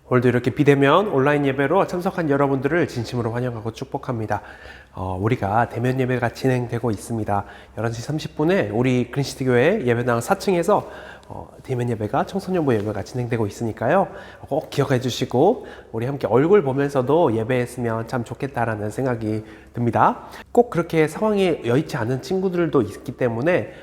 오늘도 이렇게 비대면 온라인 예배로 참석한 여러분들을 진심으로 환영하고 축복합니다. 우리가 대면 예배가 진행되고 있습니다. 11시 30분에 우리 그린시티 교회 예배당 4층에서 대면 예배가 청소년부 예배가 진행되고 있으니까요. 꼭 기억해 주시고 우리 함께 얼굴 보면서도 예배했으면 참 좋겠다라는 생각이 듭니다. 꼭 그렇게 상황이 여의치 않은 친구들도 있기 때문에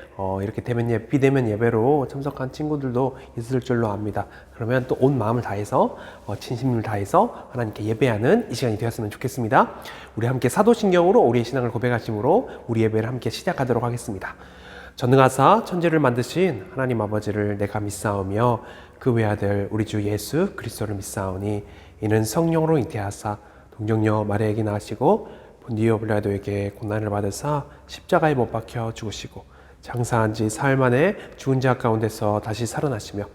이렇게 비대면 예배로 참석한 친구들도 있을 줄로 압니다. 그러면 또 온 마음을 다해서 진심을 다해서 하나님께 예배하는 이 시간이 되었으면 좋겠습니다. 우리 함께 사도신경으로 우리의 신앙을 고백하심으로 우리 예배를 함께 시작하도록 하겠습니다. 전능하사 천지를 만드신 하나님 아버지를 내가 믿사오며 그 외아들 우리 주 예수 그리스도를 믿사오니 이는 성령으로 잉태하사 동정녀 마리아에게 나시고 본디오 빌라도에게 고난을 받으사 십자가에 못 박혀 죽으시고 장사한 지 사흘 만에 죽은 자 가운데서 다시 살아나시며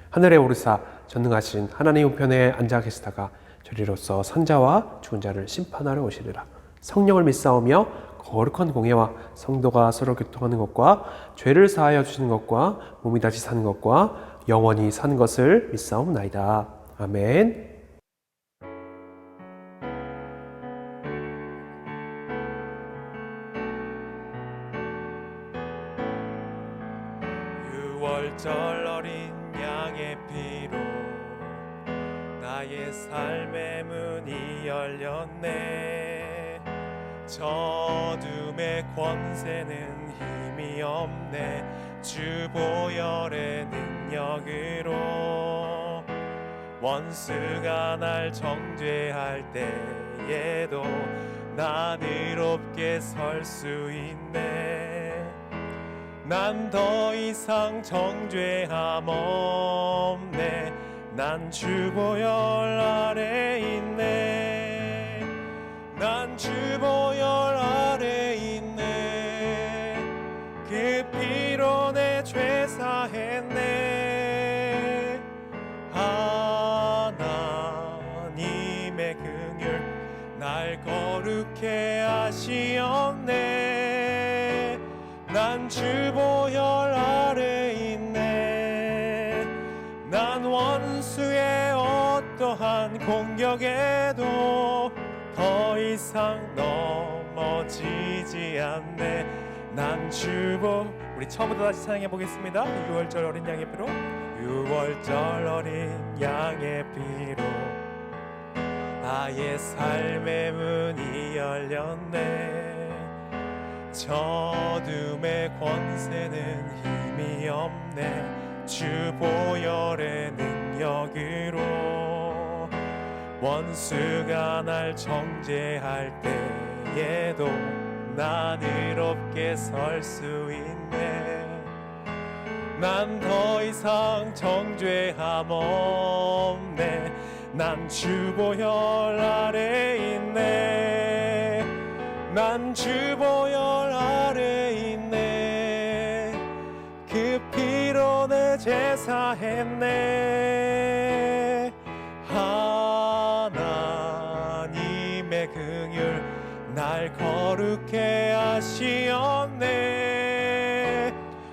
하늘에 오르사 전능하신 하나님 우편에 앉아 계시다가 저리로서 산자와 죽은 자를 심판하러 오시리라. 성령을 믿사오며 거룩한 공예와 성도가 서로 교통하는 것과 죄를 사하여 주시는 것과 몸이 다시 사는 것과 영원히 사는 것을 믿사옵나이다. 아멘. 유월절 어린 양의 피로 나의 삶의 문이 열렸네. 저둠의 권세는 힘이 없네. 주 보혈의 능력으로 원수가 날 정죄할 때에도 난 의롭게 설 수 있네. 난 더 이상 정죄함 없네. 난 주 보혈 아래 있네. 난 주 보혈 아래 있네. 그 피로 내 죄 사했네. 하나님의 긍휼 날 거룩해 하시었네. 난 주 보혈 아래 있네. 난 원수의 어떠한 공격에도 더 이상 넘어지지 않네. 난 주보 우리 처음부터 다시 찬양해 보겠습니다. 유월절 어린 양의 피로 유월절 어린 양의 피로 나의 삶의 문이 열렸네. 저둠의 권세는 힘이 없네. 주 보혈의 능력으로 원수가 날 정죄할 때에도 난 의롭게 설 수 있네. 난 더 이상 정죄함 없네. 난 주 보혈 아래 있네. 난 주 보혈 아래 있네. 그 피로 내 죄 사했네. 하나님의 긍휼 날 거룩해 하시었네.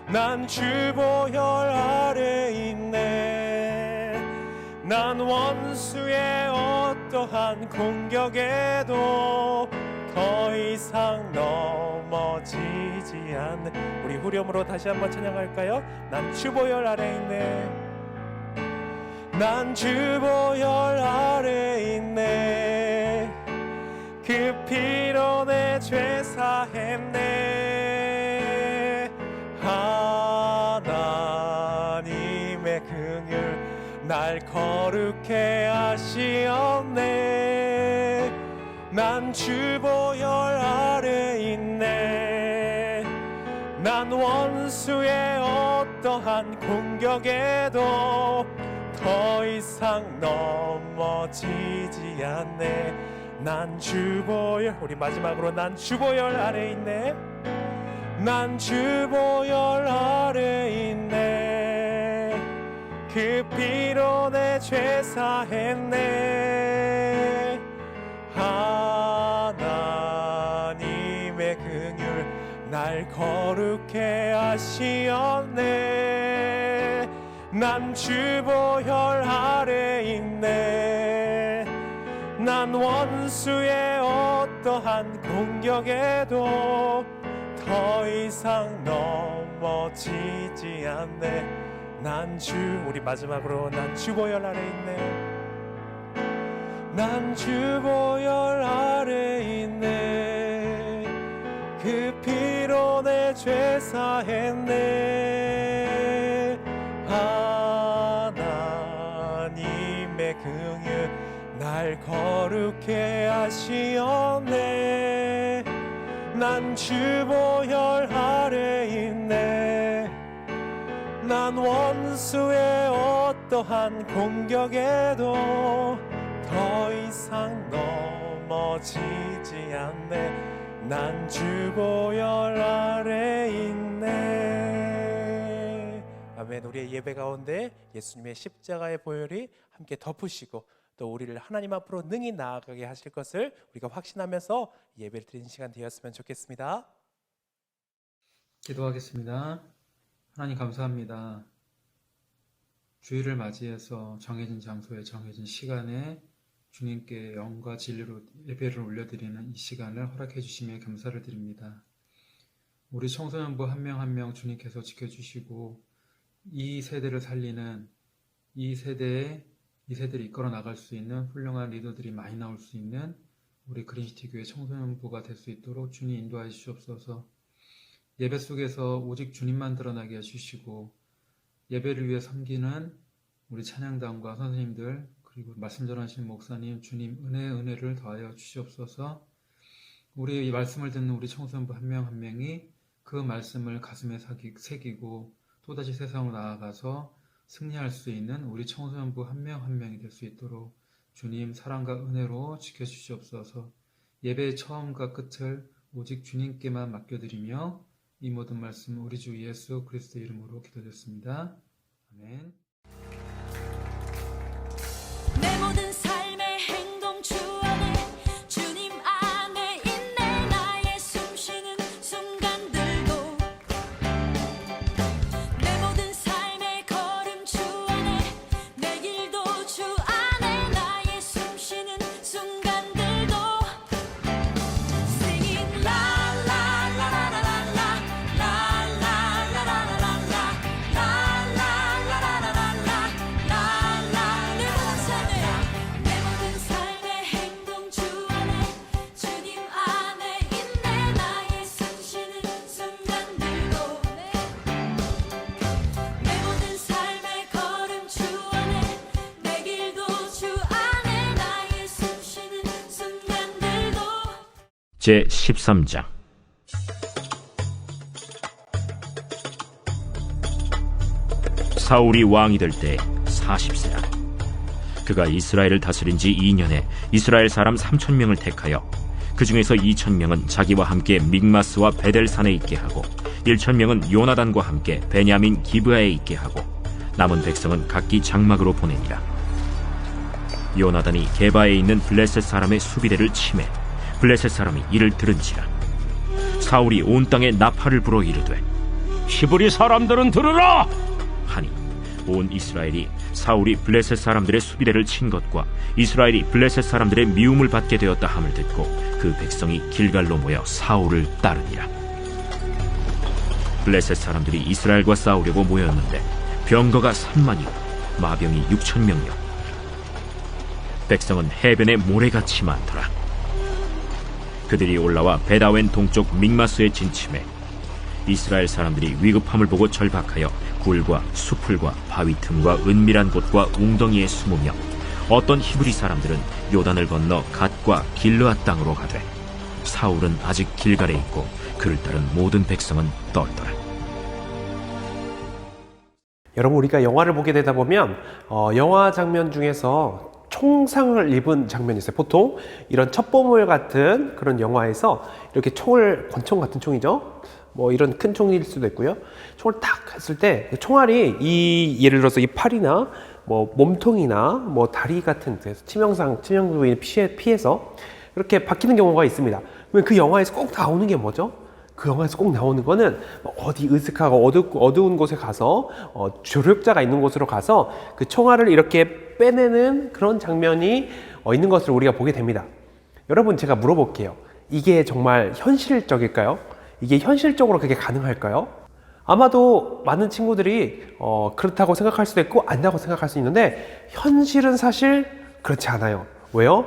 난 주 보혈 아래 있네. 난 원수의 어떠한 공격에도 더 이상 넘어지지 않네. 우리 후렴으로 다시 한번 찬양할까요? 난 주 보혈 아래 있네. 난 주 보혈 아래 있네. 그 피로 내 죄 사했네. 하나님의 긍휼 날 거룩해 하시었네. 난 주 보혈 아래 있네. 난 원수의 어떠한 공격에도 더 이상 넘어지지 않네. 난 주 보혈 우리 마지막으로 난 주 보혈 아래 있네. 난 주 보혈 아래 있네. 그 피로 내 죄 사했네. 하나님의 긍휼 날 거룩해 하시었네. 난 주보혈 아래 있네. 난 원수의 어떠한 공격에도 더 이상 넘어지지 않네. 우리 마지막으로 난 주보혈 아래 있네. 난 주보혈 아래 있네. 그 피로 내 죄 사했네. 하나님의 긍휼 날 거룩해 하시었네. 난 주보혈 아래 있네. 난 원수의 어떠한 공격에도 더 이상 넘어지지 않네. 난 주보혈 아래 있네. 아멘. 우리의 예배 가운데 예수님의 십자가의 보혈이 함께 덮으시고 또 우리를 하나님 앞으로 능히 나아가게 하실 것을 우리가 확신하면서 예배를 드리는 시간 되었으면 좋겠습니다. 기도하겠습니다. 하나님 감사합니다. 주일을 맞이해서 정해진 장소에 정해진 시간에 주님께 영과 진리로 예배를 올려드리는 이 시간을 허락해 주심에 감사를 드립니다. 우리 청소년부 한 명 한 명 주님께서 지켜주시고 이 세대를 살리는 이 세대를 이끌어 나갈 수 있는 훌륭한 리더들이 많이 나올 수 있는 우리 그린시티 교회 청소년부가 될 수 있도록 주님 인도하여 주시옵소서. 예배 속에서 오직 주님만 드러나게 해주시고 예배를 위해 섬기는 우리 찬양단과 선생님들 그리고 말씀 전하신 목사님 주님 은혜를 더하여 주시옵소서. 우리 이 말씀을 듣는 우리 청소년부 한 명 한 명이 그 말씀을 가슴에 새기고 또다시 세상으로 나아가서 승리할 수 있는 우리 청소년부 한 명 한 명이 될 수 있도록 주님 사랑과 은혜로 지켜주시옵소서. 예배의 처음과 끝을 오직 주님께만 맡겨드리며 이 모든 말씀 우리 주 예수 그리스도 이름으로 기도드렸습니다. 아멘. 내 모든 삶의 행동 주 안에 주님 안에 있네. 나의 숨쉬는 순간들도 내 모든 삶의 걸음 주 안에 내 길도 주 안에 나의 숨쉬는 순간들도 Singing la la la la la la la la la la la la 제13장 사울이 왕이 될 때 40세라. 그가 이스라엘을 다스린 지 2년에 이스라엘 사람 3,000명을 택하여 그 중에서 2,000명은 자기와 함께 믹마스와 베델산에 있게 하고 1,000명은 요나단과 함께 베냐민 기브아에 있게 하고 남은 백성은 각기 장막으로 보내니라. 요나단이 게바에 있는 블레셋 사람의 수비대를 치매 블레셋 사람이 이를 들은지라. 사울이 온 땅에 나팔을 불어 이르되 히브리 사람들은 들으라 하니 온 이스라엘이 사울이 블레셋 사람들의 수비대를 친 것과 이스라엘이 블레셋 사람들의 미움을 받게 되었다 함을 듣고 그 백성이 길갈로 모여 사울을 따르니라. 블레셋 사람들이 이스라엘과 싸우려고 모였는데 병거가 3만이요 마병이 6,000명이요 백성은 해변에 모래같이 많더라. 그들이 올라와 베다웬 동쪽 믹마스에 진침해 이스라엘 사람들이 위급함을 보고 절박하여 굴과 수풀과 바위 틈과 은밀한 곳과 웅덩이에 숨으며 어떤 히브리 사람들은 요단을 건너 갓과 길르앗 땅으로 가되 사울은 아직 길갈에 있고 그를 따른 모든 백성은 떨더라. 여러분, 우리가 영화를 보게 되다 보면 영화 장면 중에서 총상을 입은 장면이 있어요. 보통 이런 첩보물 같은 그런 영화에서 이렇게 총을, 권총 같은 총이죠, 뭐 이런 큰 총일 수도 있고요, 총을 딱 했을 때 총알이 예를 들어서 이 팔이나 뭐 몸통이나 뭐 다리 같은 데서 치명적인 피해서 이렇게 바뀌는 경우가 있습니다. 그 영화에서 꼭 나오는 게 뭐죠? 그 영화에서 꼭 나오는 거는 어디 으슥하고 어두운 곳에 가서 조력자가 있는 곳으로 가서 그 총알을 이렇게 빼내는 그런 장면이 있는 것을 우리가 보게 됩니다. 여러분, 제가 물어볼게요. 이게 정말 현실적일까요? 이게 현실적으로 그게 가능할까요? 아마도 많은 친구들이 그렇다고 생각할 수도 있고 아니라고 생각할 수 있는데 현실은 사실 그렇지 않아요. 왜요?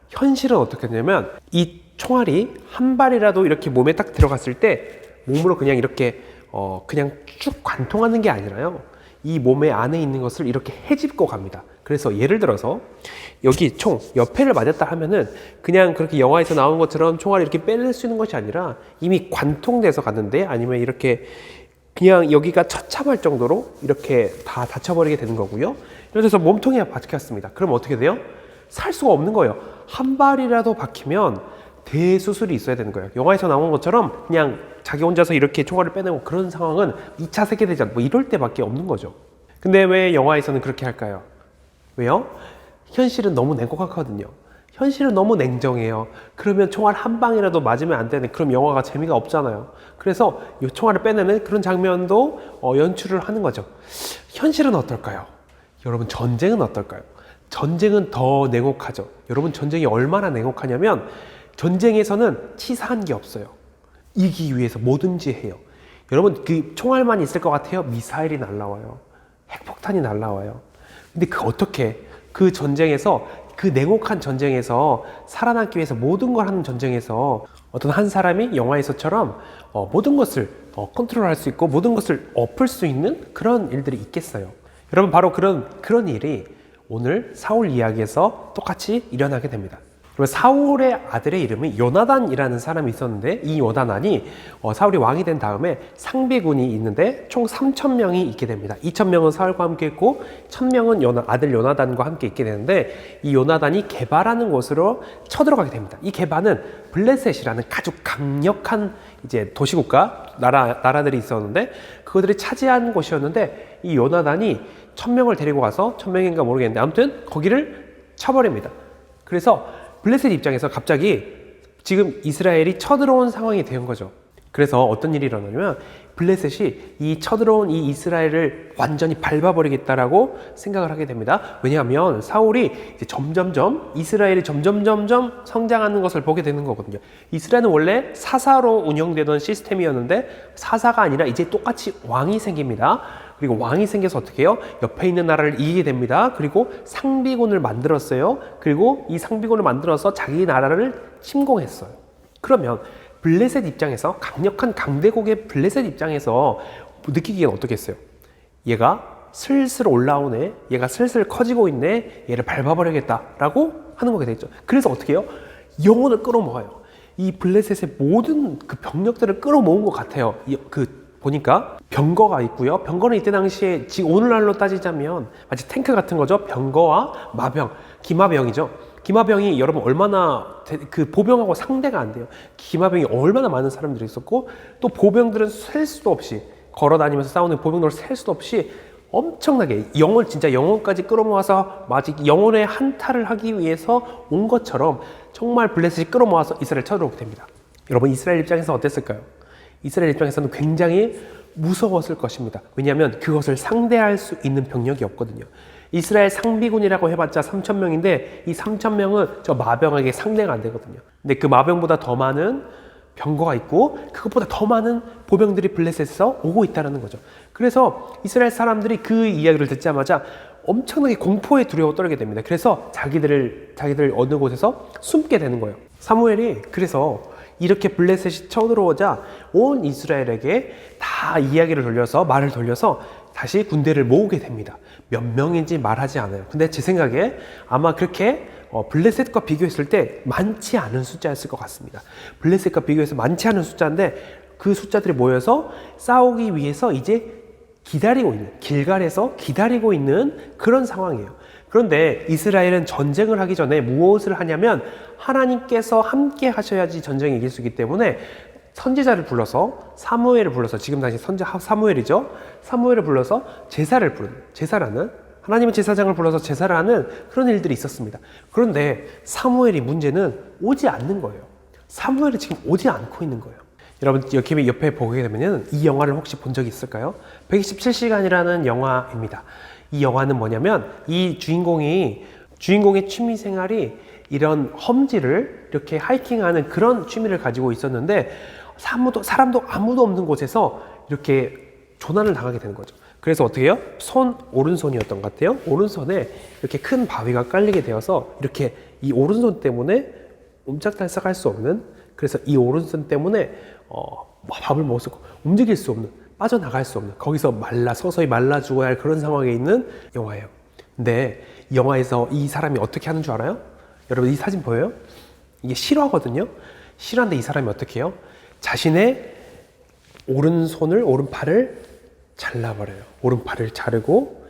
현실은 어떻게 되냐면 이 총알이 한 발이라도 이렇게 몸에 딱 들어갔을 때 몸으로 그냥 이렇게 그냥 쭉 관통하는 게 아니라요. 이 몸의 안에 있는 것을 이렇게 헤집고 갑니다. 그래서 예를 들어서 여기 총 옆에를 맞았다 하면은 그냥 그렇게 영화에서 나온 것처럼 총알을 이렇게 빼낼 수 있는 것이 아니라 이미 관통돼서 갔는데 아니면 이렇게 그냥 여기가 처참할 정도로 이렇게 다 다쳐버리게 되는 거고요. 그래서 몸통이 박혔습니다. 그럼 어떻게 돼요? 살 수가 없는 거예요. 한 발이라도 박히면 대수술이 있어야 되는 거예요. 영화에서 나온 것처럼 그냥 자기 혼자서 이렇게 총알을 빼내고 그런 상황은 2차 세계대전 뭐 이럴 때밖에 없는 거죠. 근데 왜 영화에서는 그렇게 할까요? 왜요? 현실은 너무 냉혹하거든요. 현실은 너무 냉정해요. 그러면 총알 한 방이라도 맞으면 안 되는 그럼 영화가 재미가 없잖아요. 그래서 이 총알을 빼내는 그런 장면도 연출을 하는 거죠. 현실은 어떨까요? 여러분, 전쟁은 어떨까요? 전쟁은 더 냉혹하죠. 여러분, 전쟁이 얼마나 냉혹하냐면 전쟁에서는 치사한 게 없어요. 이기기 위해서 뭐든지 해요. 여러분, 그 총알만 있을 것 같아요? 미사일이 날라와요. 핵폭탄이 날라와요. 근데 어떻게 그 전쟁에서 그 냉혹한 전쟁에서 살아남기 위해서 모든 걸 하는 전쟁에서 어떤 한 사람이 영화에서처럼 모든 것을 컨트롤할 수 있고 모든 것을 엎을 수 있는 그런 일들이 있겠어요. 여러분, 바로 그런 일이 오늘 사울 이야기에서 똑같이 일어나게 됩니다. 그러면 사울의 아들의 이름이 요나단이라는 사람이 있었는데 이 요나단이 사울이 왕이 된 다음에 상비군이 있는데 총 3,000명이 있게 됩니다. 2,000명은 사울과 함께 있고 1,000명은 아들 요나단과 함께 있게 되는데 이 요나단이 게바라는 곳으로 쳐들어가게 됩니다. 이 게바는 블레셋이라는 아주 강력한 이제 도시국가 나라들이 있었는데 그것들이 차지한 곳이었는데 이 요나단이 1,000명을 데리고 가서 1,000명인가 모르겠는데 아무튼 거기를 쳐버립니다. 그래서 블레셋 입장에서 갑자기 지금 이스라엘이 쳐들어온 상황이 된 거죠. 그래서 어떤 일이 일어나냐면 블레셋이 이 쳐들어온 이 이스라엘을 완전히 밟아버리겠다라고 생각을 하게 됩니다. 왜냐하면 사울이 이제 이스라엘이 점점 성장하는 것을 보게 되는 거거든요. 이스라엘은 원래 사사로 운영되던 시스템이었는데 사사가 아니라 이제 똑같이 왕이 생깁니다. 그리고 왕이 생겨서 어떻게 해요? 옆에 있는 나라를 이기게 됩니다. 그리고 상비군을 만들었어요. 그리고 이 상비군을 만들어서 자기 나라를 침공했어요. 그러면 블레셋 입장에서 강력한 강대국의 블레셋 입장에서 느끼기엔 어떻겠어요? 얘가 슬슬 올라오네, 얘가 슬슬 커지고 있네, 얘를 밟아버리겠다라고 하는 거게 되죠. 그래서 어떻게 해요? 영혼을 끌어모아요. 이 블레셋의 모든 그 병력들을 끌어모은 것 같아요. 보니까 병거가 있고요. 병거는 이때 당시에 지금 오늘날로 따지자면 마치 탱크 같은 거죠. 병거와 마병, 기마병이죠. 기마병이 여러분 얼마나 그 보병하고 상대가 안 돼요. 기마병이 얼마나 많은 사람들이 있었고 또 보병들은 셀 수도 없이 걸어다니면서 싸우는 보병들을 셀 수도 없이 엄청나게 진짜 영혼까지 끌어모아서 마치 영혼의 한타를 하기 위해서 온 것처럼 정말 블레셋이 끌어모아서 이스라엘 쳐들어오게 됩니다. 여러분, 이스라엘 입장에서 어땠을까요? 이스라엘 입장에서는 굉장히 무서웠을 것입니다. 왜냐하면 그것을 상대할 수 있는 병력이 없거든요. 이스라엘 상비군이라고 해봤자 3,000명인데 이 3,000명은 저 마병에게 상대가 안 되거든요. 근데 그 마병보다 더 많은 병거가 있고 그것보다 더 많은 보병들이 블레셋에서 오고 있다는 거죠. 그래서 이스라엘 사람들이 그 이야기를 듣자마자 엄청나게 공포에 두려워 떨게 됩니다. 그래서 자기들 어느 곳에서 숨게 되는 거예요. 사무엘이 그래서 이렇게 블레셋이 쳐들어오자 온 이스라엘에게 다 말을 돌려서 다시 군대를 모으게 됩니다. 몇 명인지 말하지 않아요. 근데 제 생각에 아마 그렇게 블레셋과 비교했을 때 많지 않은 숫자였을 것 같습니다. 블레셋과 비교해서 많지 않은 숫자인데 그 숫자들이 모여서 싸우기 위해서 이제 길갈에서 기다리고 있는 그런 상황이에요. 그런데 이스라엘은 전쟁을 하기 전에 무엇을 하냐면 하나님께서 함께 하셔야지 전쟁이 이길 수 있기 때문에 선지자를 불러서 사무엘을 불러서 지금 당시 사무엘이죠. 사무엘을 불러서 제사라는 하나님의 제사장을 불러서 제사를 하는 그런 일들이 있었습니다. 그런데 사무엘이 문제는 오지 않는 거예요. 사무엘이 지금 오지 않고 있는 거예요. 여러분 여기 옆에 보게 되면은 이 영화를 혹시 본 적이 있을까요? 127시간이라는 영화입니다. 이 영화는 뭐냐면 이 주인공의 취미 생활이 이런 험지를 이렇게 하이킹하는 그런 취미를 가지고 있었는데 사람도 아무도 없는 곳에서 이렇게 조난을 당하게 되는 거죠. 그래서 어떻게 해요? 오른손이었던 것 같아요. 오른손에 이렇게 큰 바위가 깔리게 되어서 이렇게 이 오른손 때문에 옴짝달싹 할 수 없는, 그래서 이 오른손 때문에 밥을 먹을 수 없고 움직일 수 없는, 빠져나갈 수 없는, 거기서 서서히 말라 죽어야 할 그런 상황에 있는 영화예요. 근데 이 영화에서 이 사람이 어떻게 하는 줄 알아요? 여러분 이 사진 보여요? 이게 실화거든요. 실화인데 이 사람이 어떻게 해요? 자신의 오른팔을 잘라버려요. 오른팔을 자르고,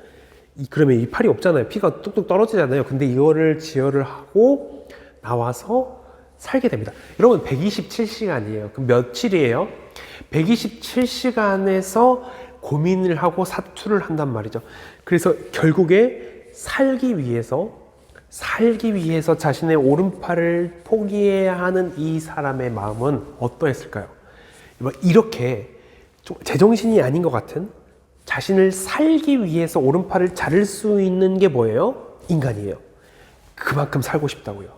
그러면 이 팔이 없잖아요. 피가 뚝뚝 떨어지잖아요. 근데 이거를 지혈을 하고 나와서 살게 됩니다. 여러분 127시간이에요. 그럼 며칠이에요? 127시간에서 고민을 하고 사투를 한단 말이죠. 그래서 결국에 살기 위해서 자신의 오른팔을 포기해야 하는 이 사람의 마음은 어떠했을까요? 이렇게 좀 제정신이 아닌 것 같은, 자신을 살기 위해서 오른팔을 자를 수 있는 게 뭐예요? 인간이에요. 그만큼 살고 싶다고요.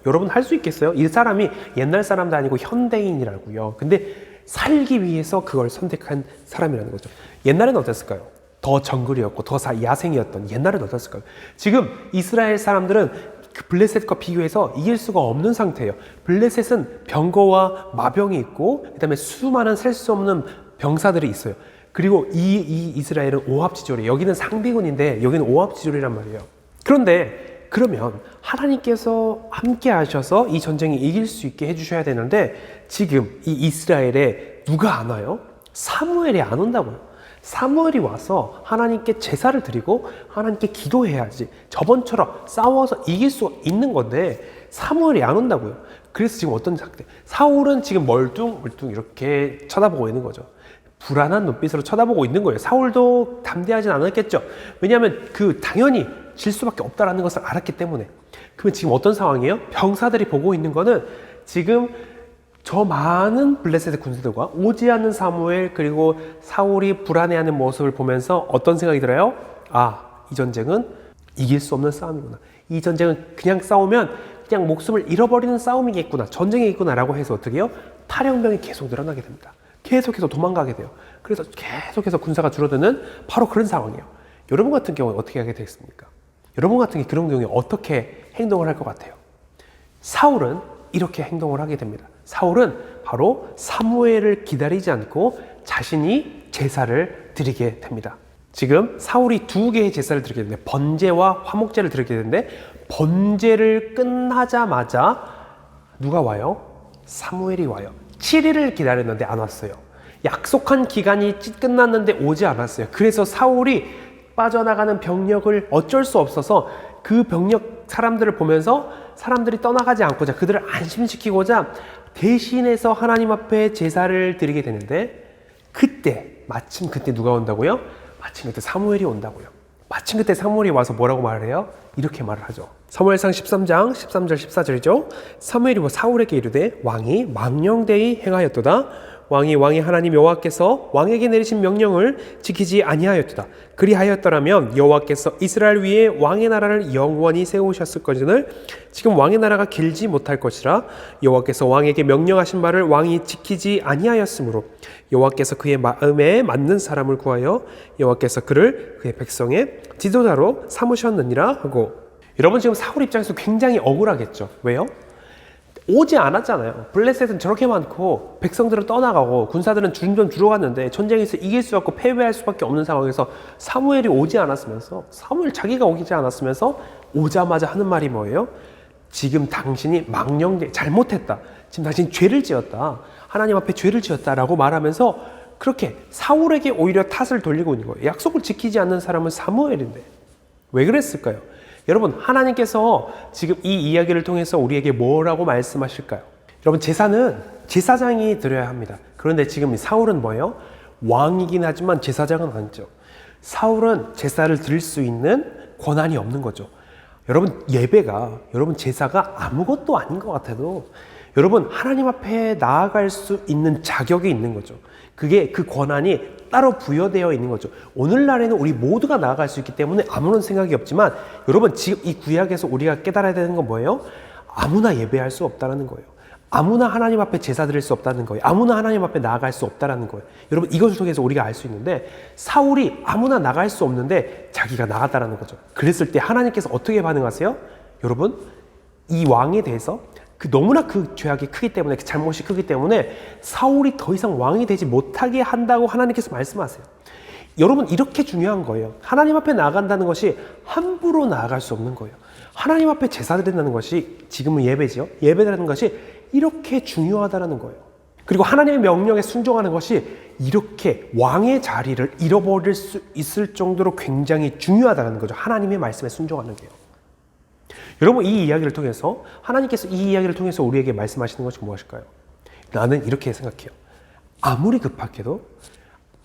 여러분 할 수 있겠어요? 이 사람이 옛날 사람도 아니고 현대인이라고요. 근데 살기 위해서 그걸 선택한 사람이라는 거죠. 옛날에는 어땠을까요? 더 정글이었고 더 야생이었던 옛날에는 어땠을까요? 지금 이스라엘 사람들은 그 블레셋과 비교해서 이길 수가 없는 상태예요. 블레셋은 병거와 마병이 있고 그다음에 수많은 셀 수 없는 병사들이 있어요. 그리고 이 이스라엘은 오합지졸이에요. 여기는 상비군인데 여기는 오합지졸이란 말이에요. 그런데 그러면 하나님께서 함께 하셔서 이 전쟁이 이길 수 있게 해주셔야 되는데 지금 이 이스라엘에 누가 안 와요? 사무엘이 안 온다고요. 사무엘이 와서 하나님께 제사를 드리고 하나님께 기도해야지. 저번처럼 싸워서 이길 수 있는 건데 사무엘이 안 온다고요. 그래서 지금 어떤 상태? 사울은 지금 멀뚱멀뚱 이렇게 쳐다보고 있는 거죠. 불안한 눈빛으로 쳐다보고 있는 거예요. 사울도 담대하진 않았겠죠. 왜냐하면 당연히 질 수밖에 없다라는 것을 알았기 때문에. 그러면 지금 어떤 상황이에요? 병사들이 보고 있는 거는 지금 저 많은 블레셋의 군사들과 오지 않는 사무엘, 그리고 사울이 불안해하는 모습을 보면서 어떤 생각이 들어요? 이 전쟁은 이길 수 없는 싸움이구나. 이 전쟁은 그냥 싸우면 그냥 목숨을 잃어버리는 싸움이겠구나. 전쟁이겠구나 라고 해서 어떻게 해요? 탈영병이 계속 늘어나게 됩니다. 계속해서 도망가게 돼요. 그래서 계속해서 군사가 줄어드는 바로 그런 상황이에요. 여러분 같은 경우에 어떻게 하게 되겠습니까? 여러분 같은 게 그런 경우에 어떻게 행동을 할 것 같아요? 사울은 이렇게 행동을 하게 됩니다. 사울은 바로 사무엘을 기다리지 않고 자신이 제사를 드리게 됩니다. 지금 사울이 2개의 제사를 드리게 되는데 번제와 화목제를 드리게 되는데 번제를 끝나자마자 누가 와요? 사무엘이 와요. 7일을 기다렸는데 안 왔어요. 약속한 기간이 끝났는데 오지 않았어요. 그래서 사울이 빠져나가는 병력을 어쩔 수 없어서 그 병력 사람들을 보면서 사람들이 떠나가지 않고자 그들을 안심시키고자 대신해서 하나님 앞에 제사를 드리게 되는데 마침 그때 누가 온다고요? 마침 그때 사무엘이 온다고요. 마침 그때 사무엘이 와서 뭐라고 말을 해요? 이렇게 말을 하죠. 사무엘상 13장 13절 14절이죠. 사무엘이 사울에게 이르되 왕이 망령되이 행하였도다. 왕이 하나님 여호와께서 왕에게 내리신 명령을 지키지 아니하였도다. 그리하였더라면 여호와께서 이스라엘 위에 왕의 나라를 영원히 세우셨을 것을 지금 왕의 나라가 길지 못할 것이라. 여호와께서 왕에게 명령하신 바를 왕이 지키지 아니하였으므로 여호와께서 그의 마음에 맞는 사람을 구하여 여호와께서 그를 그의 백성의 지도자로 삼으셨느니라 하고. 여러분 지금 사울 입장에서 굉장히 억울하겠죠. 왜요? 오지 않았잖아요. 블레셋은 저렇게 많고 백성들은 떠나가고 군사들은 점점 줄어갔는데 전쟁에서 이길 수 없고 패배할 수밖에 없는 상황에서 사무엘이 오지 않았으면서, 사무엘 자기가 오지 않았으면서 오자마자 하는 말이 뭐예요? 지금 당신이 잘못했다. 지금 당신이 죄를 지었다. 하나님 앞에 죄를 지었다라고 말하면서 그렇게 사울에게 오히려 탓을 돌리고 있는 거예요. 약속을 지키지 않는 사람은 사무엘인데 왜 그랬을까요? 여러분 하나님께서 지금 이 이야기를 통해서 우리에게 뭐라고 말씀하실까요? 여러분 제사는 제사장이 드려야 합니다. 그런데 지금 사울은 뭐예요? 왕이긴 하지만 제사장은 아니죠. 사울은 제사를 드릴 수 있는 권한이 없는 거죠. 여러분 제사가 아무것도 아닌 것 같아도 여러분, 하나님 앞에 나아갈 수 있는 자격이 있는 거죠. 그게 그 권한이 따로 부여되어 있는 거죠. 오늘날에는 우리 모두가 나아갈 수 있기 때문에 아무런 생각이 없지만 여러분, 지금 이 구약에서 우리가 깨달아야 되는 건 뭐예요? 아무나 예배할 수 없다는 거예요. 아무나 하나님 앞에 제사 드릴 수 없다는 거예요. 아무나 하나님 앞에 나아갈 수 없다는 거예요. 여러분, 이것을 통해서 우리가 알 수 있는데 사울이 아무나 나갈 수 없는데 자기가 나갔다는 거죠. 그랬을 때 하나님께서 어떻게 반응하세요? 여러분, 이 왕에 대해서 너무나 그 죄악이 크기 때문에, 그 잘못이 크기 때문에 사울이 더 이상 왕이 되지 못하게 한다고 하나님께서 말씀하세요. 여러분, 이렇게 중요한 거예요. 하나님 앞에 나아간다는 것이 함부로 나아갈 수 없는 거예요. 하나님 앞에 제사 드린다는 것이, 지금은 예배지요. 예배라는 것이 이렇게 중요하다는 거예요. 그리고 하나님의 명령에 순종하는 것이 이렇게 왕의 자리를 잃어버릴 수 있을 정도로 굉장히 중요하다는 거죠. 하나님의 말씀에 순종하는 게요. 여러분, 이 이야기를 통해서 하나님께서 이 이야기를 통해서 우리에게 말씀하시는 것이 무엇일까요? 나는 이렇게 생각해요. 아무리 급박해도,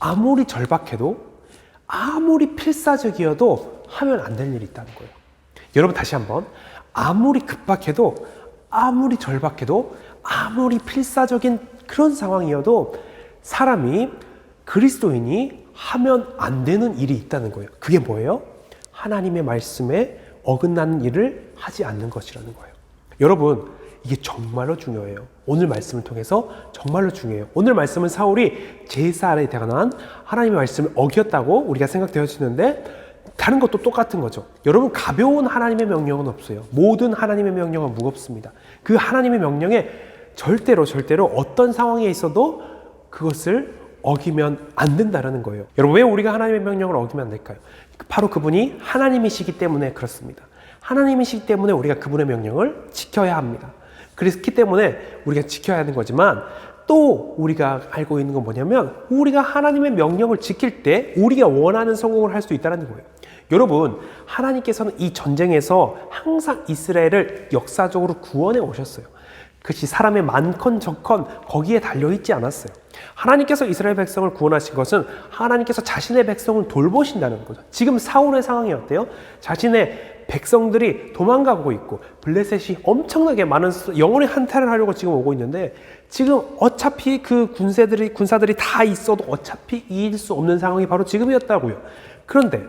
아무리 절박해도, 아무리 필사적이어도 하면 안 될 일이 있다는 거예요. 여러분, 다시 한번, 아무리 급박해도, 아무리 절박해도, 아무리 필사적인 그런 상황이어도 사람이, 그리스도인이 하면 안 되는 일이 있다는 거예요. 그게 뭐예요? 하나님의 말씀에 어긋나는 일을 하지 않는 것이라는 거예요. 여러분, 이게 정말로 중요해요. 오늘 말씀을 통해서 정말로 중요해요. 오늘 말씀은 사울이 제사에 관한 하나님의 말씀을 어겼다고 우리가 생각되어지는데 다른 것도 똑같은 거죠. 여러분, 가벼운 하나님의 명령은 없어요. 모든 하나님의 명령은 무겁습니다. 그 하나님의 명령에 절대로 어떤 상황에 있어도 그것을 어기면 안 된다는 거예요. 여러분, 왜 우리가 하나님의 명령을 어기면 안 될까요? 바로 그분이 하나님이시기 때문에 그렇습니다. 하나님이시기 때문에 우리가 그분의 명령을 지켜야 합니다. 그렇기 때문에 우리가 지켜야 하는 거지만 또 우리가 알고 있는 건 뭐냐면 우리가 하나님의 명령을 지킬 때 우리가 원하는 성공을 할 수 있다는 거예요. 여러분, 하나님께서는 이 전쟁에서 항상 이스라엘을 역사적으로 구원해 오셨어요. 그것이 사람의 많건 적건 거기에 달려있지 않았어요. 하나님께서 이스라엘 백성을 구원하신 것은 하나님께서 자신의 백성을 돌보신다는 거죠. 지금 사울의 상황이 어때요? 자신의 백성들이 도망가고 있고 블레셋이 엄청나게 많은 영혼의 한타를 하려고 지금 오고 있는데 지금 어차피 그 군사들이 다 있어도 어차피 이길 수 없는 상황이 바로 지금이었다고요. 그런데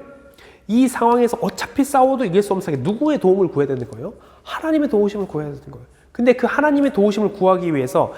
이 상황에서 어차피 싸워도 이길 수 없는 누구의 도움을 구해야 되는 거예요? 하나님의 도우심을 구해야 되는 거예요. 근데 그 하나님의 도우심을 구하기 위해서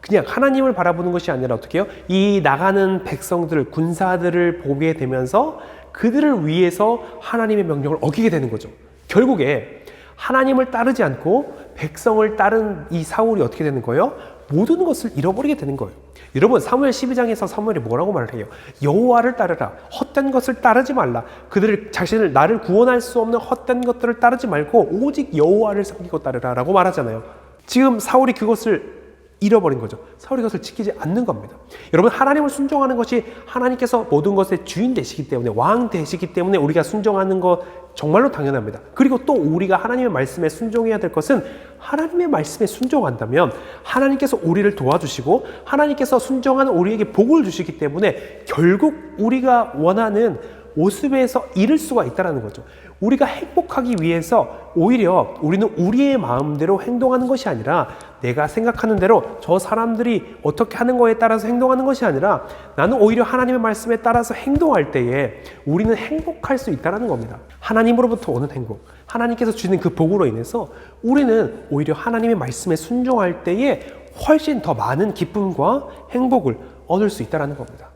그냥 하나님을 바라보는 것이 아니라 어떻게 해요? 이 나가는 백성들, 군사들을 보게 되면서 그들을 위해서 하나님의 명령을 어기게 되는 거죠. 결국에 하나님을 따르지 않고 백성을 따른 이 사울이 어떻게 되는 거예요? 모든 것을 잃어버리게 되는 거예요. 여러분, 사무엘 12장에서 사무엘이 뭐라고 말을 해요? 여호와를 따르라. 헛된 것을 따르지 말라. 그들을 자신을 나를 구원할 수 없는 헛된 것들을 따르지 말고 오직 여호와를 섬기고 따르라 라고 말하잖아요. 지금 사울이 그것을 잃어버린 거죠. 사울이 그것을 지키지 않는 겁니다. 여러분, 하나님을 순종하는 것이 하나님께서 모든 것의 주인 되시기 때문에, 왕 되시기 때문에 우리가 순종하는 것 정말로 당연합니다. 그리고 또 우리가 하나님의 말씀에 순종해야 될 것은 하나님의 말씀에 순종한다면 하나님께서 우리를 도와주시고 하나님께서 순종하는 우리에게 복을 주시기 때문에 결국 우리가 원하는 모습에서 이룰 수가 있다는 거죠. 우리가 행복하기 위해서 오히려 우리는 우리의 마음대로 행동하는 것이 아니라 내가 생각하는 대로 저 사람들이 어떻게 하는 거에 따라서 행동하는 것이 아니라 나는 오히려 하나님의 말씀에 따라서 행동할 때에 우리는 행복할 수 있다는 겁니다. 하나님으로부터 오는 행복, 하나님께서 주시는 그 복으로 인해서 우리는 오히려 하나님의 말씀에 순종할 때에 훨씬 더 많은 기쁨과 행복을 얻을 수 있다는 겁니다.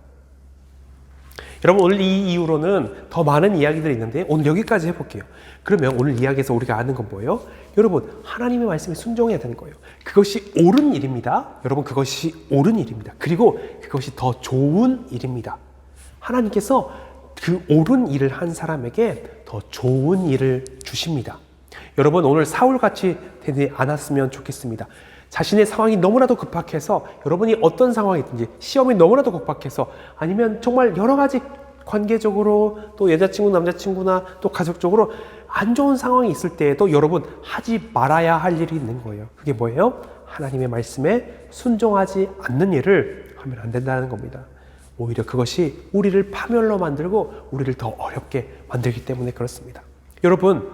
여러분, 오늘 이 이후로는 더 많은 이야기들이 있는데 오늘 여기까지 해볼게요. 그러면 오늘 이야기에서 우리가 아는 건 뭐예요? 여러분, 하나님의 말씀에 순종해야 되는 거예요. 그것이 옳은 일입니다. 여러분, 그것이 옳은 일입니다. 그리고 그것이 더 좋은 일입니다. 하나님께서 그 옳은 일을 한 사람에게 더 좋은 일을 주십니다. 여러분, 오늘 사울같이 되지 않았으면 좋겠습니다. 자신의 상황이 너무나도 급박해서 여러분이 어떤 상황이든지 시험이 너무나도 급박해서 아니면 정말 여러 가지 관계적으로 또 여자친구, 남자친구나 또 가족적으로 안 좋은 상황이 있을 때에도 여러분 하지 말아야 할 일이 있는 거예요. 그게 뭐예요? 하나님의 말씀에 순종하지 않는 일을 하면 안 된다는 겁니다. 오히려 그것이 우리를 파멸로 만들고 우리를 더 어렵게 만들기 때문에 그렇습니다. 여러분,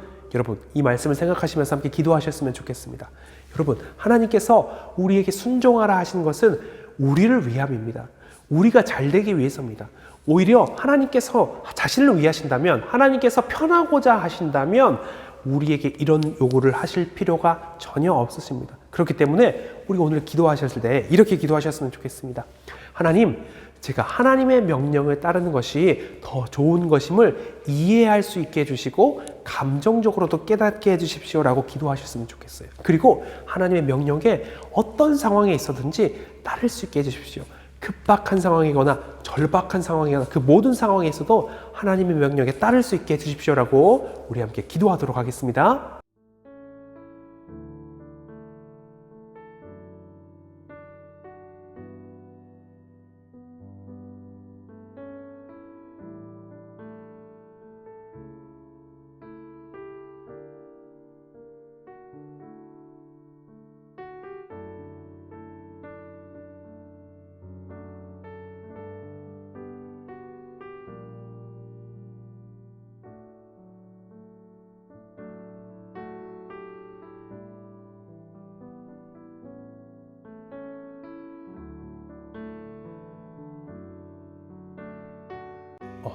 이 말씀을 생각하시면서 함께 기도하셨으면 좋겠습니다. 여러분, 하나님께서 우리에게 순종하라 하신 것은 우리를 위함입니다. 우리가 잘 되기 위해서입니다. 오히려 하나님께서 자신을 위하신다면, 하나님께서 편하고자 하신다면 우리에게 이런 요구를 하실 필요가 전혀 없으십니다. 그렇기 때문에 우리가 오늘 기도하셨을 때 이렇게 기도하셨으면 좋겠습니다. 하나님, 제가 하나님의 명령을 따르는 것이 더 좋은 것임을 이해할 수 있게 해주시고 감정적으로도 깨닫게 해주십시오라고 기도하셨으면 좋겠어요. 그리고 하나님의 명령에 어떤 상황에 있어든지 따를 수 있게 해주십시오. 급박한 상황이거나 절박한 상황이거나 그 모든 상황에 있어도 하나님의 명령에 따를 수 있게 해주십시오라고 우리 함께 기도하도록 하겠습니다.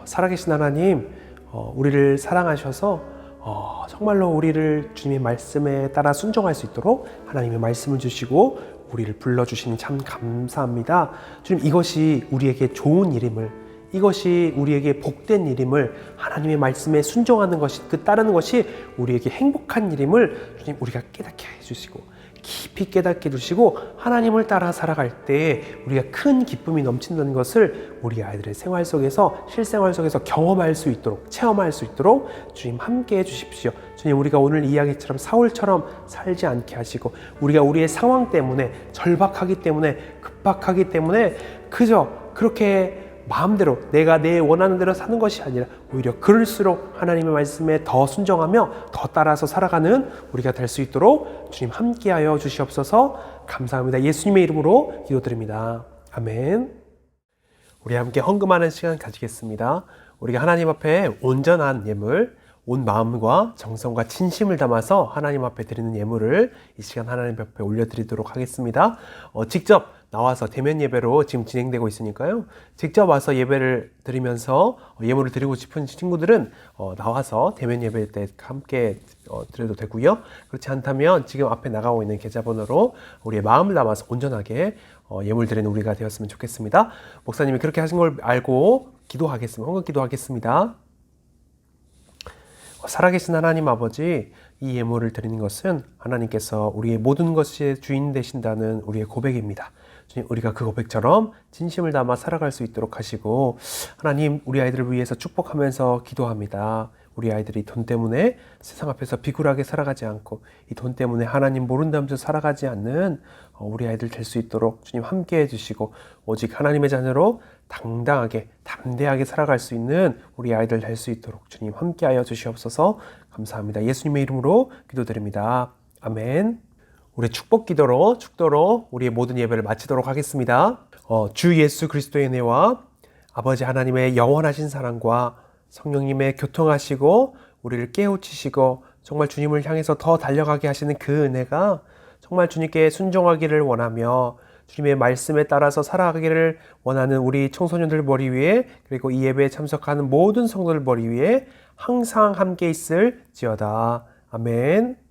살아계신 하나님, 우리를 사랑하셔서 정말로 우리를 주님의 말씀에 따라 순종할 수 있도록 하나님의 말씀을 주시고 우리를 불러주시니 참 감사합니다. 주님, 이것이 우리에게 좋은 일임을, 이것이 우리에게 복된 일임을, 하나님의 말씀에 순종하는 것이, 따르는 것이 우리에게 행복한 일임을 주님 우리가 깨닫게 해주시고 깊이 깨닫게 해주시고 하나님을 따라 살아갈 때 우리가 큰 기쁨이 넘친다는 것을 우리 아이들의 생활 속에서, 실생활 속에서 경험할 수 있도록, 체험할 수 있도록 주님 함께 해주십시오. 주님, 우리가 오늘 이야기처럼 사울처럼 살지 않게 하시고 우리가 우리의 상황 때문에, 절박하기 때문에, 급박하기 때문에 그저 그렇게 마음대로 내가 내 원하는 대로 사는 것이 아니라 오히려 그럴수록 하나님의 말씀에 더 순종하며 더 따라서 살아가는 우리가 될 수 있도록 주님 함께하여 주시옵소서. 감사합니다. 예수님의 이름으로 기도드립니다. 아멘. 우리 함께 헌금하는 시간 가지겠습니다. 우리가 하나님 앞에 온전한 예물, 온 마음과 정성과 진심을 담아서 하나님 앞에 드리는 예물을 이 시간 하나님 앞에 올려드리도록 하겠습니다. 직접 나와서 대면 예배로 지금 진행되고 있으니까요. 직접 와서 예배를 드리면서 예물을 드리고 싶은 친구들은 나와서 대면 예배 때 함께 드려도 되고요. 그렇지 않다면 지금 앞에 나가고 있는 계좌번호로 우리의 마음을 담아서 온전하게 예물 드리는 우리가 되었으면 좋겠습니다. 목사님이 그렇게 하신 걸 알고 기도하겠습니다. 헌금 기도하겠습니다. 살아계신 하나님 아버지, 이 예물을 드리는 것은 하나님께서 우리의 모든 것의 주인 되신다는 우리의 고백입니다. 주님, 우리가 그 고백처럼 진심을 담아 살아갈 수 있도록 하시고, 하나님, 우리 아이들을 위해서 축복하면서 기도합니다. 우리 아이들이 돈 때문에 세상 앞에서 비굴하게 살아가지 않고 이 돈 때문에 하나님 모른다면서 살아가지 않는 우리 아이들 될 수 있도록 주님 함께 해주시고, 오직 하나님의 자녀로 당당하게 담대하게 살아갈 수 있는 우리 아이들 될 수 있도록 주님 함께하여 주시옵소서. 감사합니다. 예수님의 이름으로 기도드립니다. 아멘. 우리 축복 기도로 우리의 모든 예배를 마치도록 하겠습니다. 주 예수 그리스도의 은혜와 아버지 하나님의 영원하신 사랑과 성령님의 교통하시고 우리를 깨우치시고 정말 주님을 향해서 더 달려가게 하시는 그 은혜가 정말 주님께 순종하기를 원하며 주님의 말씀에 따라서 살아가기를 원하는 우리 청소년들 머리 위에, 그리고 이 예배에 참석하는 모든 성도들 머리 위에 항상 함께 있을지어다. 아멘.